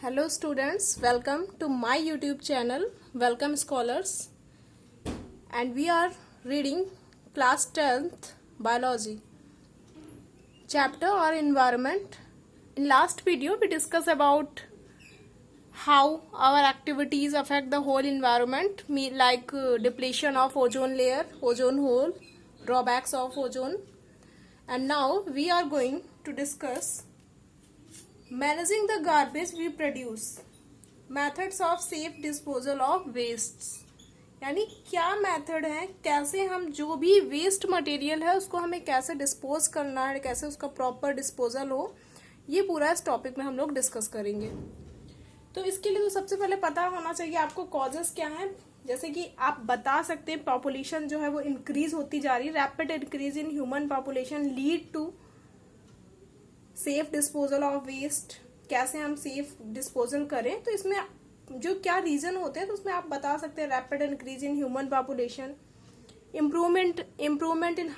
Hello students, welcome to my YouTube channel, Welcome Scholars, and we are reading class 10th biology chapter or environment. In last video we discussed about how our activities affect the whole environment, like depletion of ozone layer, ozone hole, drawbacks of ozone, and now we are going to discuss managing the garbage we produce, methods of safe disposal of wastes, यानी क्या method है, कैसे हम जो भी waste material है उसको हमें कैसे डिस्पोज करना है, कैसे उसका प्रॉपर डिस्पोजल हो, ये पूरा इस टॉपिक में हम लोग डिस्कस करेंगे। तो इसके लिए तो सबसे पहले पता होना चाहिए आपको कॉजेस क्या हैं। जैसे कि आप बता सकते हैं पॉपुलेशन जो है वो इंक्रीज होती जा रही है, rapid increase in human population lead to safe disposal of waste, कैसे हम सेफ डिस्पोजल करें। तो इसमें जो क्या रीजन होते हैं तो उसमें आप बता सकते हैं rapid increase in human population, improvement in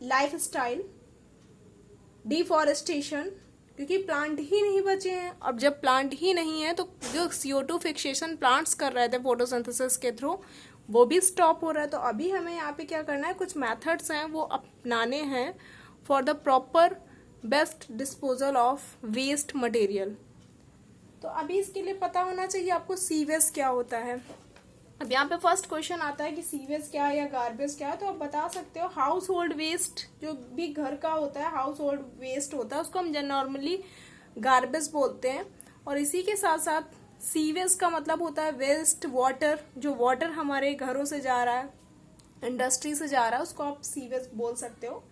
life style, deforestation, क्योंकि प्लांट ही नहीं बचे हैं। अब जब प्लांट ही नहीं है तो जो CO2 फिक्सेशन प्लांट्स कर रहे थे फोटोसिंथेसिस के थ्रू वो भी स्टॉप हो रहा है। तो अभी हमें यहाँ पे क्या करना है, कुछ मेथड्स हैं वो अपनाने हैं for the proper best disposal of waste material. तो अभी इसके लिए पता होना चाहिए आपको सीवेज क्या होता है। अब यहाँ पे फर्स्ट क्वेश्चन आता है कि सीवेज क्या है या गार्बेज क्या है। तो आप बता सकते हो हाउस होल्ड वेस्ट, जो भी घर का होता है हाउस होल्ड वेस्ट होता है उसको हम नॉर्मली गार्बेज बोलते हैं। और इसी के साथ साथ सीवेज का मतलब होता है वेस्ट वाटर, जो वाटर हमारे घरों से जा रहा है, इंडस्ट्री से जा रहा है, उसको आप सीवेज बोल सकते हो।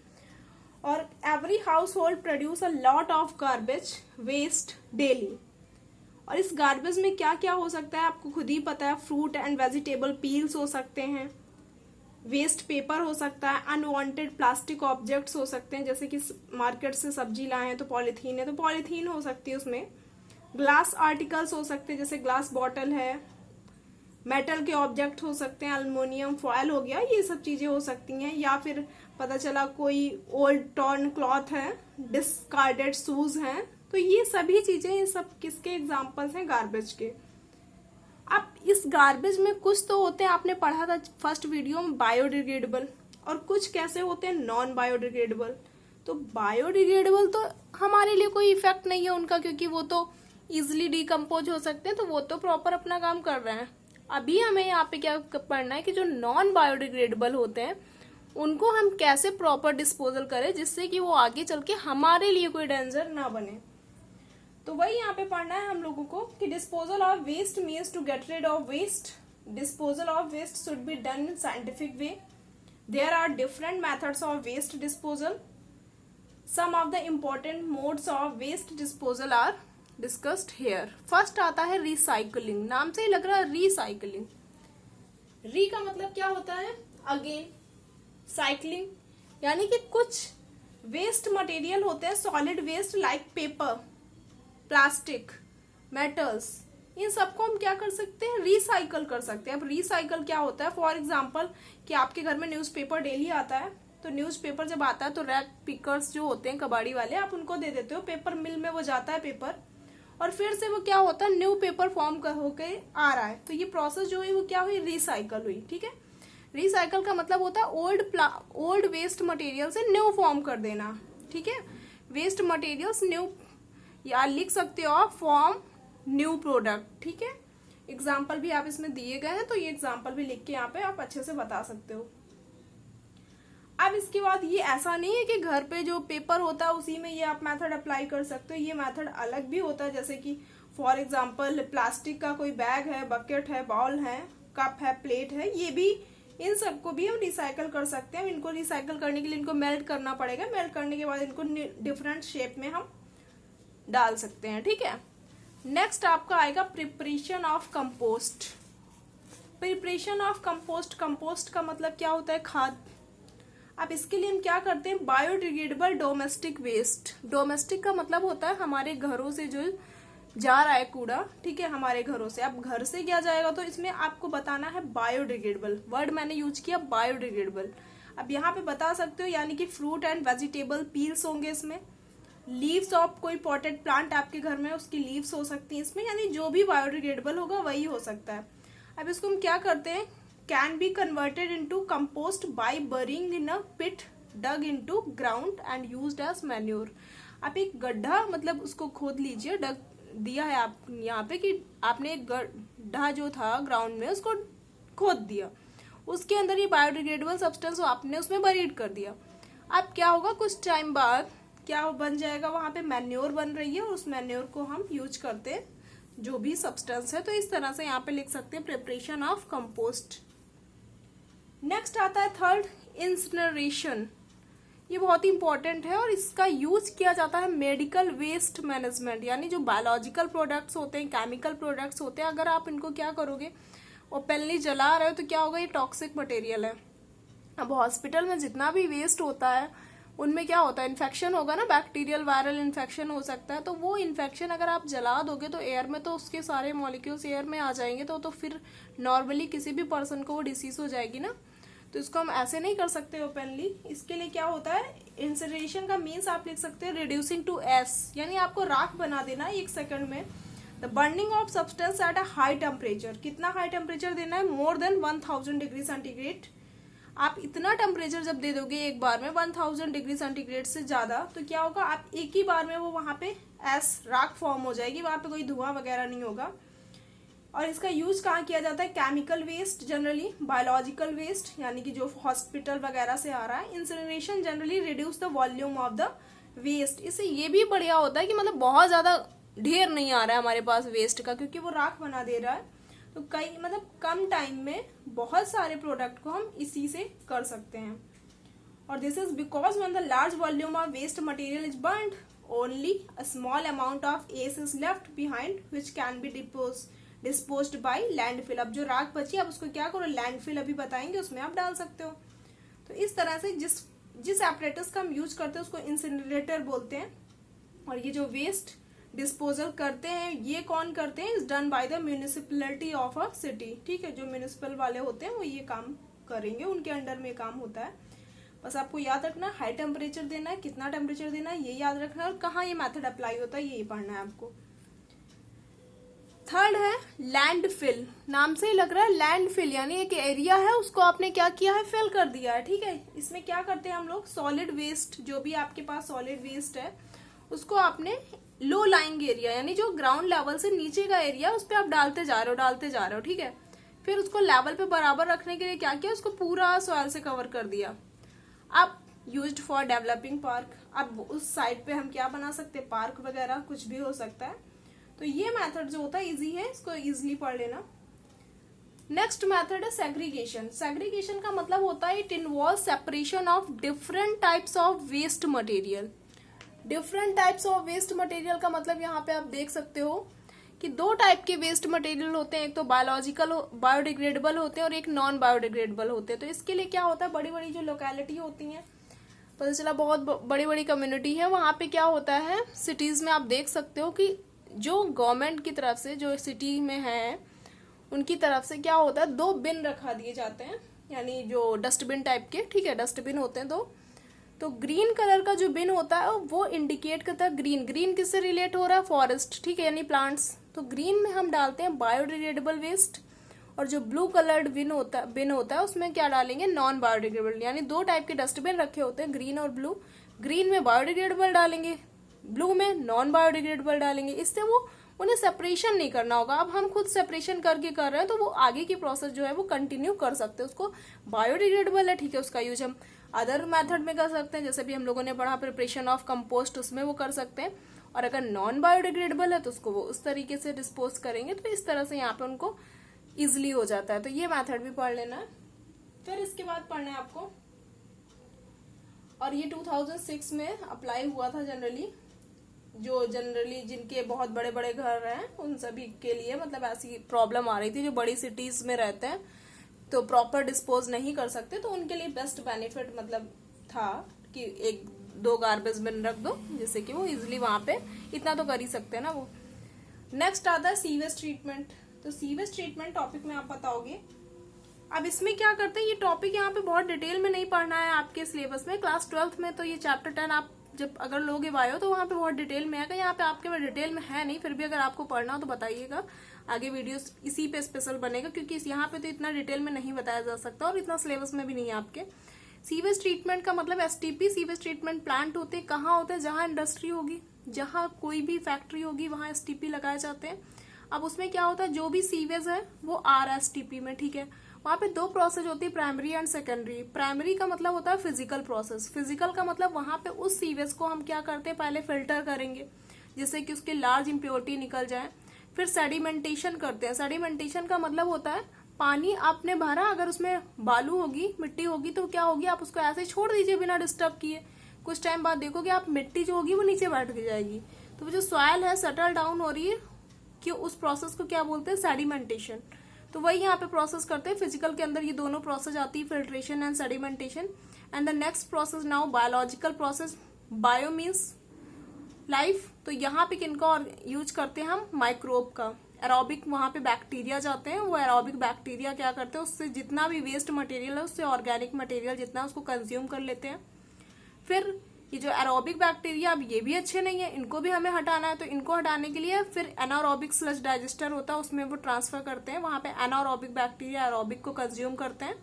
और every household produce a lot of garbage waste daily. और इस गार्बेज में क्या क्या हो सकता है आपको खुद ही पता है। फ्रूट एंड वेजिटेबल पील्स हो सकते हैं, वेस्ट पेपर हो सकता है, अनवांटेड प्लास्टिक ऑब्जेक्ट्स हो सकते हैं, जैसे कि मार्केट से सब्जी लाए हैं तो पॉलीथीन है तो पॉलीथीन हो सकती है उसमें। ग्लास आर्टिकल्स हो सकते हैं जैसे ग्लास बॉटल है, मेटल के ऑब्जेक्ट हो सकते हैं, अल्युमिनियम फॉयल हो गया, ये सब चीजें हो सकती हैं। या फिर पता चला कोई ओल्ड टॉर्न क्लॉथ है, डिस्कार्डेड शूज हैं, तो ये सभी चीजें, ये सब किसके एग्जांपल्स हैं, गार्बेज के। अब इस गार्बेज में कुछ तो होते हैं, आपने पढ़ा था फर्स्ट वीडियो में, बायोडिग्रेडेबल, और कुछ कैसे होते हैं नॉन बायोडिग्रेडेबल। तो बायोडिग्रेडेबल तो हमारे लिए कोई इफेक्ट नहीं है उनका, क्योंकि वो तो इजिली डिकम्पोज हो सकते हैं, तो वो तो प्रॉपर अपना काम कर रहे हैं। अभी हमें यहाँ पे क्या पढ़ना है कि जो नॉन बायोडिग्रेडेबल होते हैं उनको हम कैसे प्रॉपर डिस्पोजल करें जिससे कि वो आगे चल के हमारे लिए कोई डेंजर ना बने। तो वही यहाँ पे पढ़ना है हम लोगों को कि disposal of waste means to get rid of waste. Disposal of waste should be done in scientific way. There are different methods of waste disposal. Some of the important modes of waste disposal are discussed here. First आता है recycling, नाम से ही लग रहा है recycling. री का मतलब क्या होता है, अगेन, साइक्लिंग, यानी कि कुछ वेस्ट मटेरियल होते हैं solid waste like paper, plastic, metals, इन सबको हम क्या कर सकते हैं, रिसाइकल कर सकते हैं। अब रिसाइकल क्या होता है, फॉर एग्जांपल कि आपके घर में न्यूज़पेपर डेली आता है, तो न्यूज़पेपर जब आता है तो रैक पिकर्स जो होते हैं कबाड़ी वाले, आप उनको दे देते हो, पेपर मिल में वो जाता है पेपर, और फिर से वो क्या होता है न्यू पेपर फॉर्म होके आ रहा है। तो ये प्रोसेस जो हुई वो क्या हुई, रिसाइकल हुई। ठीक है, रिसाइकल का मतलब होता है ओल्ड वेस्ट मटेरियल से न्यू फॉर्म कर देना। ठीक है, वेस्ट मटेरियल्स न्यू, या लिख सकते हो आप फॉर्म न्यू प्रोडक्ट। ठीक है, एग्जाम्पल भी आप इसमें दिए गए हैं तो ये एग्जाम्पल भी लिख के यहाँ पे आप अच्छे से बता सकते हो। अब इसके बाद ये ऐसा नहीं है कि घर पे जो पेपर होता है उसी में ये आप मेथड अप्लाई कर सकते हो, ये मेथड अलग भी होता है। जैसे कि फॉर एग्जांपल प्लास्टिक का कोई बैग है, बकेट है, बाउल है, कप है, प्लेट है, ये भी, इन सबको भी हम रिसाइकल कर सकते हैं। इनको रिसाइकल करने के लिए इनको मेल्ट करना पड़ेगा, मेल्ट करने के बाद इनको डिफरेंट शेप में हम डाल सकते हैं। ठीक है, नेक्स्ट आपका आएगा preparation of compost. Preparation of compost, compost का मतलब क्या होता है, खाद। अब इसके लिए हम क्या करते हैं, बायोडिग्रेडेबल डोमेस्टिक वेस्ट। डोमेस्टिक का मतलब होता है हमारे घरों से जो जा रहा है कूड़ा, ठीक है, हमारे घरों से। अब घर से क्या जाएगा तो इसमें आपको बताना है बायोडिग्रेडेबल, वर्ड मैंने यूज किया बायोडिग्रेडेबल। अब यहाँ पे बता सकते हो, यानी कि फ्रूट एंड वेजिटेबल पील्स होंगे इसमें, लीव्स ऑफ कोई पॉटेड प्लांट आपके घर में, उसकी लीव्स हो सकती हैं इसमें, यानी जो भी बायोडिग्रेडेबल होगा वही हो सकता है। अब इसको हम क्या करते हैं, can be converted into compost by burying in a pit dug into ground and used as manure. आप एक गड्ढा मतलब उसको खोद लीजिए, डग दिया है आप यहाँ पे कि आपने एक गड्ढा जो था ग्राउंड में उसको खोद दिया, उसके अंदर ये बायोडिग्रेडेबल सब्सटेंस आपने उसमें बरीड कर दिया। अब क्या होगा, कुछ टाइम बाद क्या बन जाएगा, वहां पे मैन्योर बन रही है और उस मैन्योर को हम यूज करते हैं जो भी सब्सटेंस है। तो इस तरह से यहाँ पे लिख सकते हैं प्रिपरेशन ऑफ कंपोस्ट। नेक्स्ट आता है थर्ड, इंसिनरेशन। ये बहुत ही इंपॉर्टेंट है और इसका यूज किया जाता है मेडिकल वेस्ट मैनेजमेंट, यानी जो बायोलॉजिकल प्रोडक्ट्स होते हैं, केमिकल प्रोडक्ट्स होते हैं, अगर आप इनको क्या करोगे, ओपनली जला रहे हो तो क्या होगा, ये टॉक्सिक मटेरियल है। अब हॉस्पिटल में जितना भी वेस्ट होता है उनमें क्या होता है, इन्फेक्शन होगा ना, बैक्टीरियल वायरल इन्फेक्शन हो सकता है। तो वो इन्फेक्शन अगर आप जला दोगे तो एयर में तो उसके सारे मॉलिक्यूल्स एयर में आ जाएंगे, तो फिर नॉर्मली किसी भी पर्सन को वो डिसीज हो जाएगी ना। तो इसको हम ऐसे नहीं कर सकते ओपनली। इसके लिए क्या होता है, इंसिनरेशन का मीन्स आप लिख सकते हैं रिड्यूसिंग टू एस, यानी आपको राख बना देना है 1 सेकंड में। The burning of substance at a high temperature, कितना हाई टेम्परेचर देना है, मोर देन 1000 डिग्री सेंटीग्रेड। आप इतना टेम्परेचर जब दे दोगे एक बार में 1000 डिग्री सेंटीग्रेड से ज्यादा, तो क्या होगा, आप एक ही बार में वो वहां पे एस राख फॉर्म हो जाएगी, वहां पे कोई धुआं वगैरह नहीं होगा। और इसका यूज कहाँ किया जाता है, chemical waste generally, biological waste यानी कि जो हॉस्पिटल वगैरह से आ रहा है। Incineration generally reduce the volume of the waste, इससे ये भी बढ़िया होता है कि मतलब बहुत ज्यादा ढेर नहीं आ रहा है हमारे पास वेस्ट का, क्योंकि वो राख बना दे रहा है। तो कई मतलब कम टाइम में बहुत सारे प्रोडक्ट को हम इसी से कर सकते हैं। और this is because when the large volume of waste material is burned, only a small amount of ash is left behind which can be disposed by landfill. अब जो राख बची अब उसको क्या करो, लैंडफिल अभी बताएंगे, उसमें आप डाल सकते हो। तो इस तरह से जिस एपरेटस का हम यूज करते हैं उसको इंसिनरेटर बोलते हैं। और ये जो वेस्ट डिस्पोजल करते हैं ये कौन करते हैं, is done by the municipality of a city. ठीक है, जो म्यूनिसिपल वाले होते हैं वो ये काम करेंगे, उनके अंडर में काम होता है। बस आपको याद रखना हाई टेम्परेचर देना है, कितना टेम्परेचर देना है ये याद रखना है, और कहाँ ये मेथड अप्लाई होता है ये पढ़ना है आपको। थर्ड है लैंडफिल, नाम से ही लग रहा है लैंडफिल, यानी एक एरिया है उसको आपने क्या किया है, फिल कर दिया है। ठीक है, इसमें क्या करते हैं हम लोग, सॉलिड वेस्ट, जो भी आपके पास सॉलिड वेस्ट है उसको आपने लो लाइंग एरिया, यानी जो ग्राउंड लेवल से नीचे का एरिया उस पर आप डालते जा रहे हो। ठीक है, फिर उसको लेवल पे बराबर रखने के लिए क्या किया, उसको पूरा सॉइल से कवर कर दिया। अब यूज्ड फॉर डेवलपिंग पार्क, अब उस साइड पे हम क्या बना सकते हैं, पार्क वगैरह कुछ भी हो सकता है। तो ये मेथड जो होता है इजी है, इसको इजीली पढ़ लेना। नेक्स्ट मेथड है सेग्रीगेशन। सेग्रीगेशन का मतलब होता है it involve separation of different types of waste material. Different types of waste material का मतलब यहाँ पे आप देख सकते हो कि 2 टाइप के वेस्ट मटेरियल होते हैं, एक तो बायोलॉजिकल बायोडिग्रेडेबल होते हैं और एक नॉन बायोडिग्रेडेबल होते हैं। तो इसके लिए क्या होता है, बड़ी बड़ी जो लोकेलिटी होती हैं, पता चला बहुत बड़ी बड़ी कम्युनिटी है, वहां पे क्या होता है, सिटीज में आप देख सकते हो कि जो गवर्नमेंट की तरफ से, जो सिटी में है उनकी तरफ से क्या होता है, 2 बिन रखा दिए जाते हैं, यानी जो डस्टबिन टाइप के। ठीक है, डस्टबिन होते हैं 2। तो ग्रीन कलर का जो बिन होता है वो इंडिकेट करता है ग्रीन किससे रिलेट हो रहा है, फॉरेस्ट। ठीक है, यानी प्लांट्स। तो ग्रीन में हम डालते हैं बायोडिग्रेडेबल वेस्ट, और जो ब्लू कलर्ड बिन होता है उसमें क्या डालेंगे, नॉन बायोडिग्रेडेबल। यानी 2 टाइप के डस्टबिन रखे होते हैं, ग्रीन और ब्लू। ग्रीन में बायोडिग्रेडेबल डालेंगे, ब्लू में नॉन बायोडिग्रेडेबल डालेंगे। इससे वो उन्हें सेपरेशन नहीं करना होगा। अब हम खुद सेपरेशन करके कर रहे हैं तो वो आगे की प्रोसेस जो है वो कंटिन्यू कर सकते हैं। उसको बायोडिग्रेडेबल है, ठीक है, उसका यूज हम अदर मेथड में कर सकते हैं, जैसे भी हम लोगों ने पढ़ा प्रिपरेशन ऑफ कंपोस्ट, उसमें वो कर सकते हैं। और अगर नॉन बायोडिग्रेडेबल है तो उसको वो उस तरीके से डिस्पोज करेंगे। तो इस तरह से यहाँ पे उनको इजिली हो जाता है। तो ये मेथड भी पढ़ लेना है। फिर इसके बाद पढ़ना है आपको, और ये 2006 में अप्लाई हुआ था जनरली जिनके बहुत बड़े बड़े घर हैं उन सभी के लिए, मतलब ऐसी प्रॉब्लम आ रही थी जो बड़ी सिटीज में रहते हैं तो प्रॉपर डिस्पोज नहीं कर सकते, तो उनके लिए बेस्ट बेनिफिट मतलब था कि 1-2 गार्बेज बिन रख दो, जिससे कि वो इजिली वहां पे इतना तो कर ही सकते हैं ना वो। नेक्स्ट आता है सीवेज ट्रीटमेंट। तो सीवेज ट्रीटमेंट टॉपिक में आप बताओगे। अब इसमें क्या करते हैं, ये टॉपिक यहाँ पे बहुत डिटेल में नहीं पढ़ना है आपके सिलेबस में, क्लास 12th में तो ये चैप्टर 10 आप जब अगर लोगे बायो तो वहाँ पे बहुत डिटेल में आएगा, यहाँ पे आपके में डिटेल में है नहीं, फिर भी अगर आपको पढ़ना हो तो बताइएगा, आगे वीडियोस इसी पे स्पेशल बनेगा, क्योंकि यहाँ पे तो इतना डिटेल में नहीं बताया जा सकता और इतना सिलेबस में भी नहीं है आपके। सीवेज ट्रीटमेंट का मतलब एसटीपी सीवेज ट्रीटमेंट प्लांट होते हैं, कहाँ होते हैं, जहाँ इंडस्ट्री होगी, जहाँ कोई भी फैक्ट्री होगी वहाँ एसटीपी लगाए जाते हैं। अब उसमें क्या होता है, जो भी सीवेज है वो आरएसटीपी में, ठीक है। वहाँ पे दो प्रोसेस होती है, प्राइमरी एंड सेकेंडरी। प्राइमरी का मतलब होता है फिजिकल प्रोसेस, फिजिकल का मतलब वहाँ पे उस सीवेज को हम क्या करते हैं, पहले फिल्टर करेंगे जिससे कि उसकी लार्ज इम्प्योरिटी निकल जाए। फिर सेडिमेंटेशन करते हैं। सेडिमेंटेशन का मतलब होता है पानी आपने भरा, अगर उसमें बालू होगी, मिट्टी होगी, तो क्या होगी, आप उसको ऐसे छोड़ दीजिए बिना डिस्टर्ब किए, कुछ टाइम बाद देखोगे आप मिट्टी जो होगी वो नीचे बैठ जाएगी, तो वो जो सॉयल है सेटल डाउन हो रही है, कि उस प्रोसेस को क्या बोलते हैं, सेडिमेंटेशन। तो वही यहाँ पे प्रोसेस करते हैं। फिजिकल के अंदर ये दोनों प्रोसेस आती है, filtration and sedimentation. And the next process now biological process. Bio means life, तो यहाँ पे किनका और यूज करते हैं हम, माइक्रोब का। एरोबिक वहाँ पे बैक्टीरिया जाते हैं, वो एरोबिक बैक्टीरिया क्या करते हैं, उससे जितना भी वेस्ट मटेरियल है उससे ऑर्गेनिक मटेरियल जितना उसको कंज्यूम कर लेते हैं। फिर ये जो एरोबिक बैक्टीरिया, अब ये भी अच्छे नहीं है, इनको भी हमें हटाना है, तो इनको हटाने के लिए फिर एनारोबिक स्लज डाइजेस्टर होता है, उसमें वो ट्रांसफर करते हैं, वहाँ पे एनारोबिक बैक्टीरिया एरोबिक को कंज्यूम करते हैं।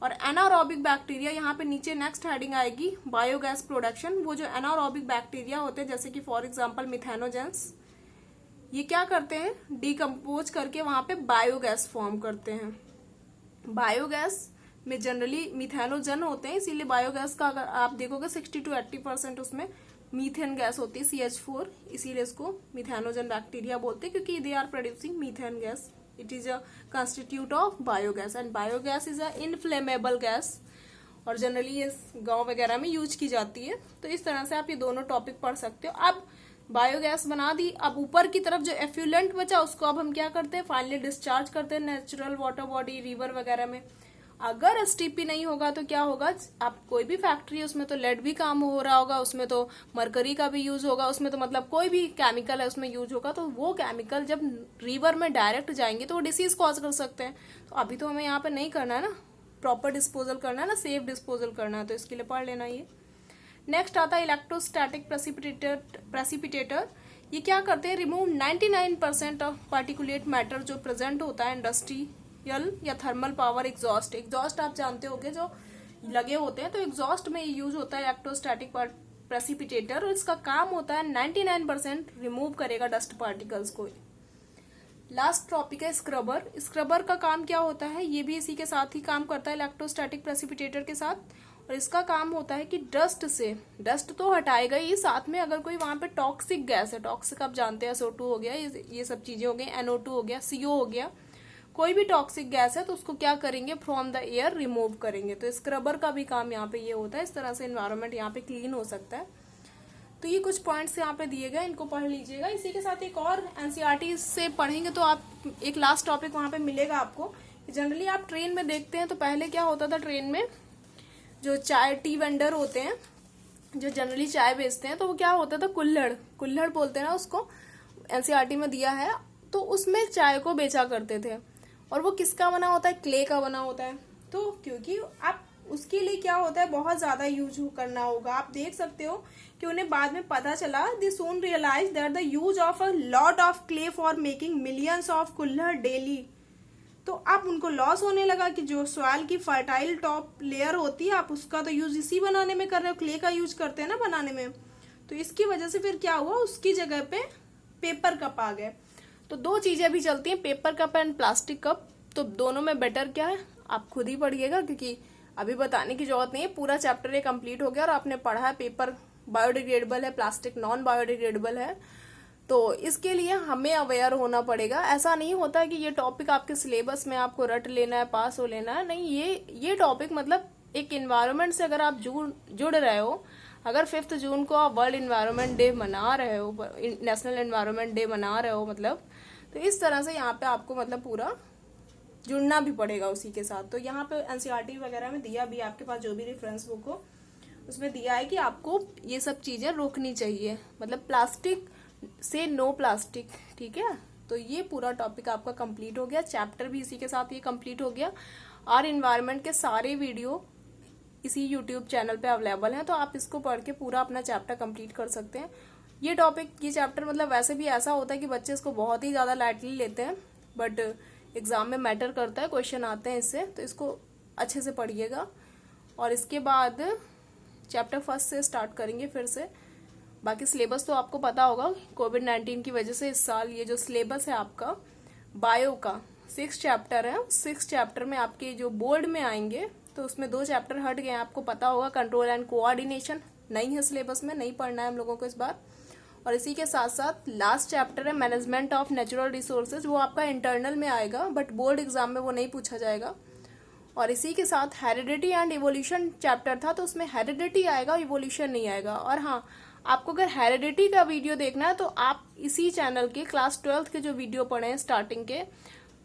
और एनारोबिक बैक्टीरिया, यहाँ पे नीचे नेक्स्ट हेडिंग आएगी बायोगैस प्रोडक्शन। वो जो एनारोबिक बैक्टीरिया होते हैं, जैसे कि फॉर एग्जांपल मिथेनोजेंस, ये क्या करते हैं, डिकम्पोज करके वहां पे बायोगैस फॉर्म करते हैं। बायोगैस में जनरली मिथेनोजन होते हैं, इसीलिए बायोगैस का अगर आप देखोगे 60 to 80% उसमें मीथेन गैस होती है, CH4, इसीलिए इसको मिथेनोजन बैक्टीरिया बोलते हैं, क्योंकि they are producing methane gas. It is a constituent of biogas and biogas is a inflammable gas, और जनरली ये गांव वगैरह में यूज की जाती है। तो इस तरह से आप ये दोनों टॉपिक पढ़ सकते हो। अब बायोगैस बना दी, अब ऊपर की तरफ जो एफ्यूलेंट बचा उसको अब हम क्या करते हैं, फाइनली डिस्चार्ज करते हैं नेचुरल वाटर बॉडी, रिवर वगैरह में। अगर एसटीपी नहीं होगा तो क्या होगा, आप कोई भी फैक्ट्री है उसमें तो लेड भी काम हो रहा होगा, उसमें तो मरकरी का भी यूज होगा, उसमें तो मतलब कोई भी केमिकल है उसमें यूज होगा, तो वो केमिकल जब रिवर में डायरेक्ट जाएंगे तो वो डिसीज कॉज कर सकते हैं। तो अभी तो हमें यहाँ पे नहीं करना है ना, प्रॉपर डिस्पोजल करना है ना, सेफ डिस्पोजल करना है, तो इसके लिए पढ़ लेना ये। नेक्स्ट आता है इलेक्ट्रोस्टैटिक प्रेसिपिटेटर। ये क्या करते हैं, रिमूव 99% ऑफ पार्टिकुलेट मैटर जो प्रेजेंट होता है इंडस्ट्रियल या थर्मल पावर एग्जॉस्ट। एग्जॉस्ट आप जानते होंगे जो लगे होते हैं, तो एग्जॉस्ट में यूज होता है इलेक्ट्रोस्टैटिक प्रेसिपिटेटर, और इसका काम होता है 99% रिमूव करेगा डस्ट पार्टिकल्स को। लास्ट टॉपिक है स्क्रबर। स्क्रबर का काम क्या होता है, ये भी इसी के साथ ही काम करता है इलेक्ट्रोस्टैटिक प्रेसिपिटेटर के साथ, और इसका काम होता है कि डस्ट से, डस्ट तो हटाएगा ही, साथ में अगर कोई वहां पे टॉक्सिक गैस है, टॉक्सिक आप जानते हैं SO2 हो गया, ये सब चीजें हो गई, NO2 हो गया, CO हो गया, कोई भी टॉक्सिक गैस है तो उसको क्या करेंगे, फ्रॉम द एयर रिमूव करेंगे। तो स्क्रबर का भी काम यहाँ पे ये होता है, इस तरह से एनवायरनमेंट यहाँ पे क्लीन हो सकता है। तो ये कुछ पॉइंट्स यहाँ पे दिए गए, इनको पढ़ लीजिएगा। इसी के साथ एक और एनसीईआरटी से पढ़ेंगे तो आप एक लास्ट टॉपिक वहां पे मिलेगा आपको। जनरली आप ट्रेन में देखते हैं तो पहले क्या होता था, ट्रेन में जो चाय टी वेंडर होते हैं जो जनरली चाय बेचते हैं, तो वो क्या होता था, कुल्हड़, कुल्हड़ बोलते हैं ना उसको, एनसीईआरटी में दिया है, तो उसमें चाय को बेचा करते थे। और वो किसका बना होता है, क्ले का बना होता है। तो क्योंकि आप उसके लिए क्या होता है, बहुत ज्यादा यूज करना होगा। आप देख सकते हो कि उन्हें बाद में पता चला, they soon realise that the use of a lot of clay for making millions of kulhad daily. तो अब उनको लॉस होने लगा कि जो सॉइल की फर्टाइल टॉप लेयर होती है, आप उसका तो यूज इसी बनाने में कर रहे हो, क्ले का यूज करते हैं ना बनाने में। तो इसकी वजह से फिर क्या हुआ, उसकी जगह पे पेपर कप आ गए। तो दो चीजें अभी चलती हैं, paper cup and plastic cup. तो दोनों में बेटर क्या है आप खुद ही पढ़िएगा, क्योंकि अभी बताने की जरूरत नहीं है, पूरा चैप्टर ये कंप्लीट हो गया और आपने पढ़ा है पेपर बायोडिग्रेडेबल है, प्लास्टिक नॉन बायोडिग्रेडेबल है। तो इसके लिए हमें अवेयर होना पड़ेगा। ऐसा नहीं होता है कि ये टॉपिक आपके सिलेबस में आपको रट लेना है, पास हो लेना है, नहीं, ये टॉपिक मतलब एक इन्वायरमेंट से अगर आप जुड़ रहे हो, अगर 5 जून को आप वर्ल्ड इन्वायरमेंट डे मना रहे हो, नेशनल इन्वायरमेंट डे मना रहे हो मतलब, तो इस तरह से यहाँ पे आपको मतलब पूरा जुड़ना भी पड़ेगा उसी के साथ। तो यहाँ पे एनसीईआरटी वगैरह में दिया भी, आपके पास जो भी रेफरेंस बुक हो उसमें दिया है कि आपको ये सब चीजें रोकनी चाहिए, मतलब प्लास्टिक से नो प्लास्टिक, ठीक है। तो ये पूरा टॉपिक आपका कंप्लीट हो गया, चैप्टर भी इसी के साथ ये कंप्लीट हो गया। और इन्वायरमेंट के सारे वीडियो इसी यूट्यूब चैनल पे अवेलेबल हैं, तो आप इसको पढ़ के पूरा अपना चैप्टर कंप्लीट कर सकते हैं। ये चैप्टर मतलब वैसे भी ऐसा होता है कि बच्चे इसको बहुत ही ज़्यादा लाइटली लेते हैं, बट एग्जाम में मैटर करता है, क्वेश्चन आते हैं इससे, तो इसको अच्छे से पढ़िएगा। और इसके बाद चैप्टर फर्स्ट से स्टार्ट करेंगे फिर से। बाकी सिलेबस तो आपको पता होगा, कोविड-19 की वजह से इस साल ये जो सिलेबस है आपका बायो का 6 चैप्टर है, 6 चैप्टर में आपके जो बोर्ड में आएंगे तो उसमें 2 चैप्टर हट गए हैं, आपको पता होगा। कंट्रोल एंड कोऑर्डिनेशन नहीं है सिलेबस में, नहीं पढ़ना है हम लोगों को इस बार। और इसी के साथ साथ लास्ट चैप्टर है मैनेजमेंट ऑफ नेचुरल रिसोर्सेज, वो आपका इंटरनल में आएगा बट बोर्ड एग्जाम में वो नहीं पूछा जाएगा। और इसी के साथ हेरिडिटी एंड इवोल्यूशन चैप्टर था, तो उसमें हेरिडिटी आएगा, इवोल्यूशन नहीं आएगा। और हाँ, आपको अगर हेरिडिटी का वीडियो देखना है तो आप इसी चैनल के क्लास 12th के जो वीडियो पढ़े हैं स्टार्टिंग के,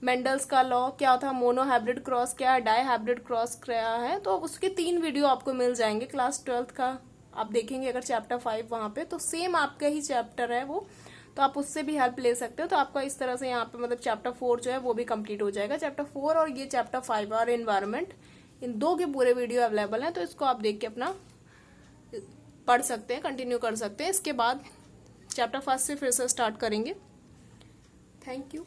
मेंडल्स का लॉ क्या था, मोनो हाइब्रिड क्रॉस क्या है, डाई हाइब्रिड क्रॉस क्या है, तो उसके 3 वीडियो आपको मिल जाएंगे क्लास 12th का। आप देखेंगे अगर चैप्टर 5 वहां पे, तो सेम आपका ही चैप्टर है वो, तो आप उससे भी हेल्प ले सकते हो। तो आपका इस तरह से यहाँ पे मतलब चैप्टर 4 जो है वो भी कंप्लीट हो जाएगा। चैप्टर 4 और ये चैप्टर 5 और एनवायरमेंट, इन 2 के पूरे वीडियो अवेलेबल हैं, तो इसको आप देख के अपना पढ़ सकते हैं, कंटिन्यू कर सकते हैं। इसके बाद चैप्टर 1 से फिर से स्टार्ट करेंगे। Thank you.